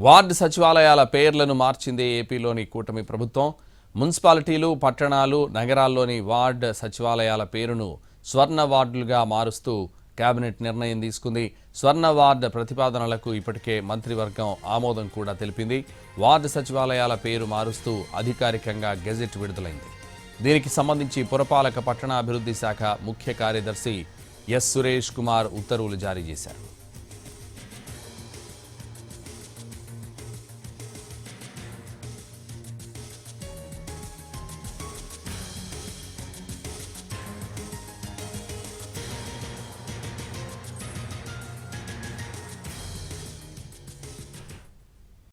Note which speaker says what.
Speaker 1: Ward సచివాలయాల పేర్లను మార్చింది ఏపీలోని కూటమి ప్రభుత్వం. మున్సిపాలిటీలు, పట్టణాలు, నగరాల్లోని వార్డు సచివాలయాల పేరును స్వర్ణ వార్డులుగా మారుస్తూ కేబినెట్ నిర్ణయం తీసుకుంది. స్వర్ణ వార్డు ప్రతిపాదనలకు ఇప్పటికే మంత్రివర్గం ఆమోదం కూడా తెలిపింది. వార్డు సచివాలయాల పేరు మారుస్తూ అధికారికంగా గెజెట్ విడుదలైంది. దీనికి సంబంధించి పురపాలక పట్టణాభివృద్ధి శాఖ ముఖ్య కార్యదర్శి ఎస్ సురేష్ కుమార్ ఉత్తర్వులు జారీ చేశారు.